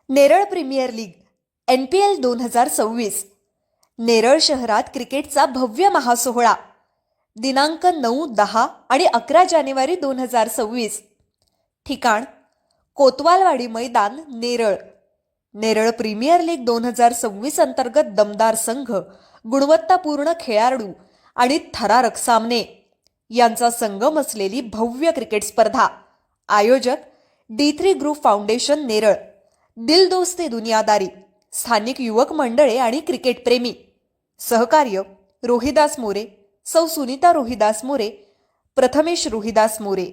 Neral premier league NPL 2026 Neral शहरात क्रिकेटचा भव्य महासोहळा दिनांक 9, 10 आणि 11 जानेवारी 2026. ठिकाण कोतवालवाडी मैदान, नेरळ. नेरळ प्रीमियर लीग 2026 अंतर्गत दमदार संघ, गुणवत्तापूर्ण खेळाडू आणि थरारक सामने यांचा संगम असलेली भव्य क्रिकेट स्पर्धा. आयोजक D3 ग्रुप फाउंडेशन, नेरळ. दिलदोस्ते दुनियादारी, स्थानिक युवक मंडळे आणि क्रिकेट प्रेमी. सहकार्य रोहिदास मोरे, सौ सुनीता रोहिदास मोरे, प्रथमेश रोहिदास मोरे.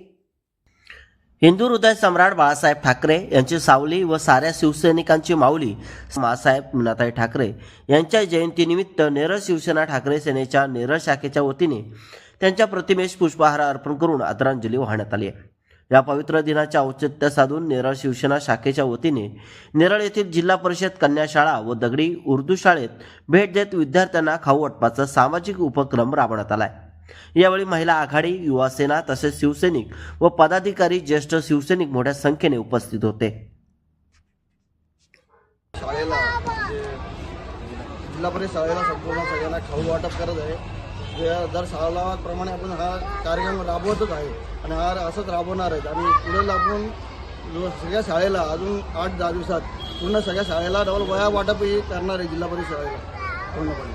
हिंदू हृदय सम्राट बाळासाहेब ठाकरे यांची सावली व साऱ्या शिवसैनिकांची माऊली मासाहेब मुनाताई ठाकरे यांच्या जयंतीनिमित्त नेरळ शिवसेना ठाकरे सेनेच्या नेरळ शाखेच्या वतीने त्यांच्या प्रतिमेस पुष्पहार अर्पण करून आदरांजली वाहण्यात आली आहे. या पवित्र दिनाचे औचित्य साधून नेरळ शिवसेना शाखेच्या वतीने नेरळ येथील जिल्हा परिषद कन्या शाळा व दगडी उर्दू शाळेत भेट देत विद्यार्थ्यांना खाऊ वाटपाचा सामाजिक उपक्रम राबवण्यात आला आहे. यावेळी महिला आघाडी, युवा सेना तसेच शिवसैनिक व पदाधिकारी, ज्येष्ठ शिवसैनिक मोठ्या संख्येने उपस्थित होते. शाळेला जिल्हा परिषद शाळेला संपूर्ण सगळ्यांना खाऊ वाटप करत आहे. दर सालाप्रमाणे आपण हा कार्यक्रम राबवतच आहे आणि हा असंच राबवणार आहेत आणि पुढे आपण सगळ्या शाळेला अजून 8-10 दिवसात पूर्ण सगळ्या शाळेला डबल वह्या वाटपही करणार आहे जिल्हा परिषद शाळेला पूर्णपणे.